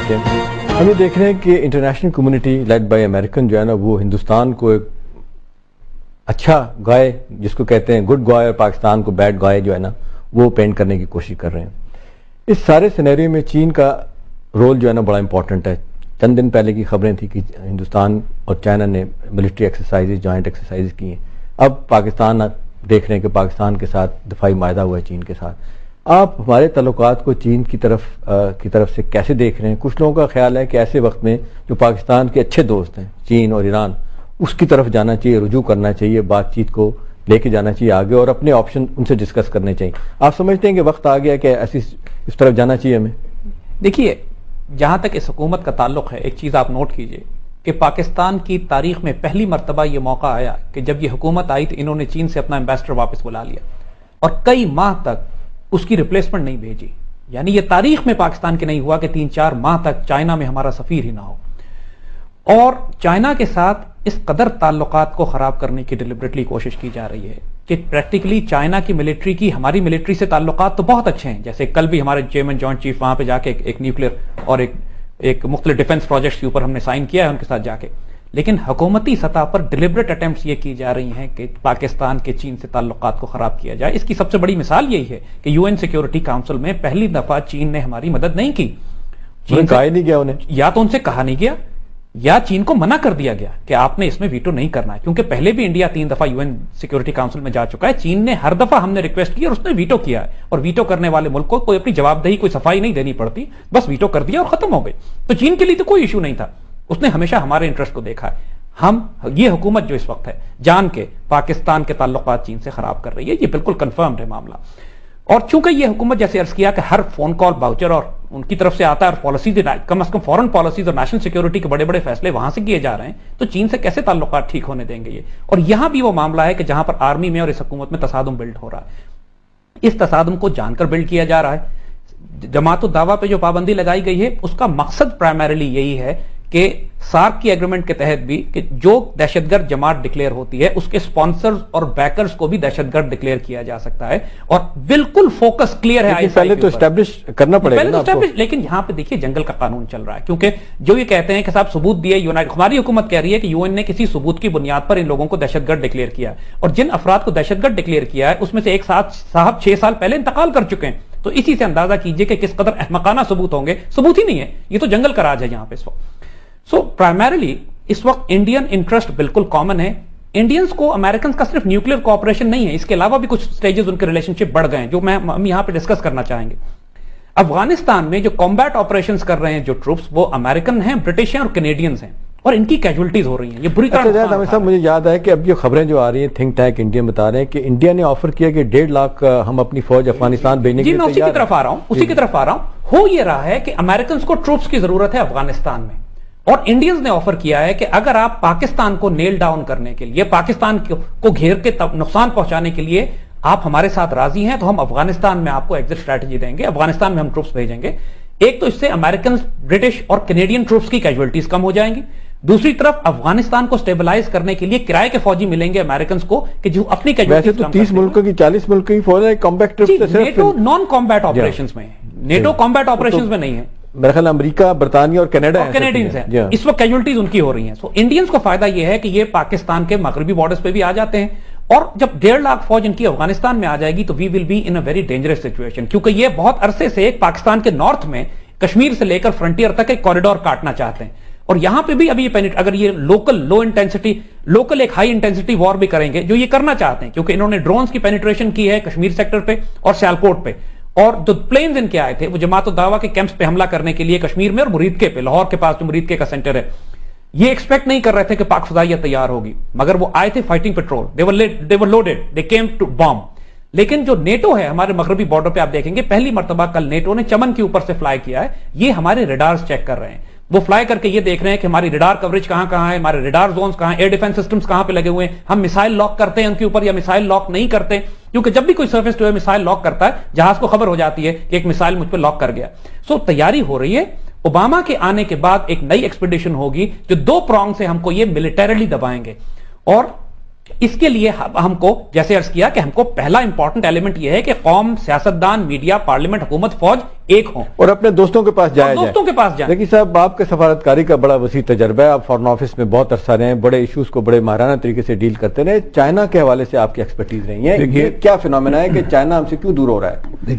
ہیں. ہم یہ دیکھ رہے ہیں کہ international community led by American جو ہے نا وہ ہندوستان کو ایک اچھا گائے جس کو کہتے ہیں گڈ گائے اور پاکستان کو بیڈ گائے جو ہے نا وہ پینٹ کرنے کی کوشش کر رہے ہیں. اس سارے سینیریو میں چین کا رول جو ہے نا بڑا امپورٹنٹ ہے. چند دن پہلے کی خبریں تھیں کہ ہندوستان اور چائنا نے ملٹری ایکسرسائز جوائنٹ ایکسرسائز کی ہیں. اب پاکستان دیکھ رہے ہیں کہ پاکستان کے ساتھ دفاعی معاہدہ ہوا ہے چین کے ساتھ. آپ ہمارے تعلقات کو چین کی طرف سے کیسے دیکھ رہے ہیں؟ کچھ لوگوں کا خیال ہے کہ ایسے وقت میں جو پاکستان کے اچھے دوست ہیں چین اور ایران اس کی طرف جانا چاہیے, رجوع کرنا چاہیے, بات چیت کو لے کے جانا چاہیے آگے اور اپنے آپشن ان سے ڈسکس کرنے چاہیے. آپ سمجھتے ہیں کہ وقت آ گیا کہ ایسی اس طرف جانا چاہیے ہمیں؟ دیکھیے, جہاں تک اس حکومت کا تعلق ہے ایک چیز آپ نوٹ کیجئے کہ پاکستان کی تاریخ میں پہلی مرتبہ یہ موقع آیا کہ جب یہ حکومت آئی تو انہوں نے چین سے اپنا ایمبیسڈر واپس بلا لیا اور کئی ماہ تک اس کی ریپلیسمنٹ نہیں بھیجی. یعنی یہ تاریخ میں پاکستان کے نہیں ہوا کہ 3-4 ماہ تک چائنا میں ہمارا سفیر ہی نہ ہو. اور چائنا کے ساتھ اس قدر تعلقات کو خراب کرنے کی ڈیلیبریٹلی کوشش کی جا رہی ہے کہ پریکٹیکلی چائنا کی ملٹری کی ہماری ملٹری سے تعلقات تو بہت اچھے ہیں. جیسے کل بھی ہمارے چیئرمین جوائنٹ چیف وہاں پہ جا کے ایک نیوکلیر اور ایک مختلف ڈیفنس پروجیکٹس کے اوپر ہم نے سائن کیا ہے ان کے ساتھ جا کے. لیکن حکومتی سطح پر ڈیلیبریٹ اٹیمپٹس یہ کی جا رہی ہیں کہ پاکستان کے چین سے تعلقات کو خراب کیا جائے. اس کی سب سے بڑی مثال یہی ہے کہ یو این سیکیورٹی کاؤنسل میں پہلی دفعہ چین نے ہماری مدد نہیں کی. کہا نہیں گیا انہیں, یا تو ان سے کہا نہیں گیا یا چین کو منع کر دیا گیا کہ آپ نے اس میں ویٹو نہیں کرنا ہے. کیونکہ پہلے بھی انڈیا 3 دفعہ یو این سیکیورٹی کاؤنسل میں جا چکا ہے. چین نے ہر دفعہ ہم نے ریکویسٹ کی اور اس نے ویٹو کیا ہے. اور ویٹو کرنے والے ملک کو کوئی اپنی جواب دہی کوئی صفائی نہیں دینی پڑتی, بس ویٹو کر دیا اور ختم ہو گئی. تو چین کے لیے تو کوئی ایشو نہیں تھا, اس نے ہمیشہ ہمارے انٹرسٹ کو دیکھا ہے. یہ حکومت جو اس وقت ہے جان کے پاکستان کے تعلقات چین سے خراب کر رہی ہے, یہ بالکل کنفرمڈ ہے معاملہ. اور چونکہ یہ حکومت جیسے عرض کیا کہ ہر فون کال باؤچر اور ان کی طرف سے آتا ہے اور پالیسیز کم از کم فورن پالیسیز اور نیشنل سیکیورٹی کے بڑے بڑے فیصلے وہاں سے کیے جا رہے ہیں, تو چین سے کیسے تعلقات ٹھیک ہونے دیں گے یہ؟ اور یہاں بھی وہ معاملہ ہے کہ جہاں پر آرمی میں اور اس حکومت میں تصادم بلڈ ہو رہا ہے. اس تصادم کو جان کر بلڈ کیا جا رہا ہے. جماعت الدعوہ پہ جو پابندی لگائی گئی ہے اس کا مقصد پرائمریلی یہی ہے کہ سارک کی ایگریمنٹ کے تحت بھی کہ جو دہشت گرد جماعت ڈکلیئر ہوتی ہے اس کے سپانسرز اور بیکرز کو بھی دہشت گرد ڈکلیئر کیا جا سکتا ہے. اور بالکل فوکس کلیئر ہے, پہلے تو اسٹیبلش کرنا پڑے گا. لیکن یہاں پہ دیکھیے جنگل کا قانون چل رہا ہے, کیونکہ جو یہ کہتے ہیں کہ صاحب ثبوت دیے, ہماری حکومت کہہ رہی ہے کہ یو این نے کسی ثبوت کی بنیاد پر ان لوگوں کو دہشت گرد ڈکلیئر کیا ہے. اور جن افراد کو دہشت گرد ڈکلیئر کیا ہے اس میں سے ایک صاحب 6 سال پہلے انتقال کر چکے ہیں. تو اسی سے اندازہ کیجئے کہ کس قدر احمقانہ ثبوت ہوں گے. ثبوت ہی نہیں ہے, یہ تو جنگل کا راج ہے یہاں پہ اس وقت. سو پرائمریلی اس وقت انڈین انٹرسٹ بالکل کامن ہے. انڈینز کو امریکنز کا صرف نیوکلیر کوآپریشن نہیں ہے, اس کے علاوہ بھی کچھ سٹیجز ان کے ریلیشن شپ بڑھ گئے ہیں جو ہم یہاں پہ ڈسکس کرنا چاہیں گے. افغانستان میں جو کمبیٹ آپریشنز کر رہے ہیں جو ٹروپس, وہ امریکن ہیں, برٹش ہیں اور کینیڈینز ہیں, اور ان کی کیجولٹیز ہو رہی ہیں. یہ بری طرح صاحب مجھے یاد ہے کہ اب یہ خبریں جو آ رہی ہیں تھنک ٹینک انڈیا بتا رہے ہیں کہ انڈیا نے آفر کیا کہ 1.5 لاکھ ہم اپنی فوج افغانستان بھیجنے کے لیے تیار ہیں. جی میں اسی کی طرف آ رہا ہوں. ہو یہ رہا ہے کہ امریکنز کو ٹروپس کی ضرورت ہے افغانستان میں, اور انڈینز نے آفر کیا ہے کہ اگر آپ پاکستان کو نیل ڈاؤن کرنے کے لیے, پاکستان کو گھیر کے نقصان پہنچانے کے لیے آپ ہمارے ساتھ راضی ہیں تو ہم افغانستان میں آپ کو ایگزٹ اسٹریٹجی دیں گے, افغانستان میں ہم ٹروپس بھیجیں گے. ایک تو اس سے امریکن, برٹش اور کینیڈین ٹروپس کی کیجولٹیز کم ہو جائیں گی. دوسری طرف افغانستان کو سٹیبلائز کرنے کے لیے کرائے کے فوجی ملیں گے امریکنز کو کہ جو اپنی کیجولٹیز 30 ملکوں کی 40 ملکوں کی فوج ہے. Combat troops NATO non combat operations میں, نیٹو کمبیٹ آپریشنز میں نہیں ہے. میرا خیال امریکہ, برطانیہ اور کینیڈینز ہیں, اس وقت کیجولٹیز ان کی ہو رہی ہیں. سو انڈینز کو فائدہ یہ ہے کہ یہ پاکستان کے مغربی بارڈرز پہ بھی آ جاتے ہیں, اور جب 1.5 لاکھ فوج ان کی افغانستان میں آ جائے گی تو we will be in a very dangerous situation, کیونکہ یہ بہت عرصے سے ایک پاکستان کے نارتھ میں کشمیر سے لے کر فرنٹیئر تک ایک کوریڈور کاٹنا چاہتے ہیں. اور یہاں پہ بھی ابھی یہ اگر یہ لوکل ایک ہائی انٹینسٹی وار بھی کریں گے جو یہ کرنا چاہتے ہیں, کیونکہ انہوں نے ڈرونز کی پینیٹریشن کی ہے کشمیر سیکٹر پہ اور سیالکوٹ پہ, اور جو پلینز ان کے آئے تھے وہ جماعت الدعوہ کے کیمپس پہ حملہ کرنے کے لیے کشمیر میں اور مریدکے پہ, لاہور کے پاس جو مریدکے کا سینٹر ہے, یہ ایکسپیکٹ نہیں کر رہے تھے کہ پاک فضائیہ تیار ہوگی, مگر وہ آئے تھے fighting petrol, they were loaded, they came to bomb. لیکن جو نیٹو ہے ہمارے مغربی بارڈر پہ آپ دیکھیں گے پہلی مرتبہ کل نیٹو نے چمن کے اوپر سے فلائی کیا ہے. یہ ہمارے ریڈارز چیک کر رہے ہیں, وہ فلائی کر کے یہ دیکھ رہے ہیں کہ ہماری ریڈار کوریج کہاں کہاں ہے, ہمارے ریڈار زونز کہاں ہیں, ایئر ڈیفنس سسٹمز کہاں پہ لگے ہوئے ہیں, ہم میسائل لاک کرتے ہیں ان کے اوپر یا میسائل لاک نہیں کرتے, کیونکہ جب بھی کوئی surface to air missile lock کرتا ہے جہاز کو خبر ہو جاتی ہے کہ ایک میسائل مجھ پہ لاک کر گیا. سو تیاری ہو رہی ہے. اوباما کے آنے کے بعد ایک نئی ایکسپیڈیشن ہوگی جو 2 پرونگ سے ہم کو یہ ملٹریلی دبائیں گے, اور اس کے لیے ہم کو جیسے عرض کیا کہ ہم کو پہلا امپورٹنٹ ایلیمنٹ یہ ہے کہ قوم، سیاستدان، میڈیا، پارلیمنٹ، حکومت، فوج ایک ہوں اور اپنے دوستوں کے پاس جائیں. دوستوں کے پاس جائیں. لیکن صاحب آپ کے سفارتکاری کا بڑا وسیع تجربہ ہے، آپ فارن آفس میں بہت عرصہ رہے ہیں، بڑے ایشوز کو بڑے ماہرانہ طریقے سے ڈیل کرتے رہے. چائنا کے حوالے سے آپ کی ایکسپرٹیز رہی ہے، یہ کیا فینومینا ہے کہ چائنا ہم سے کیوں دور ہو رہا ہے؟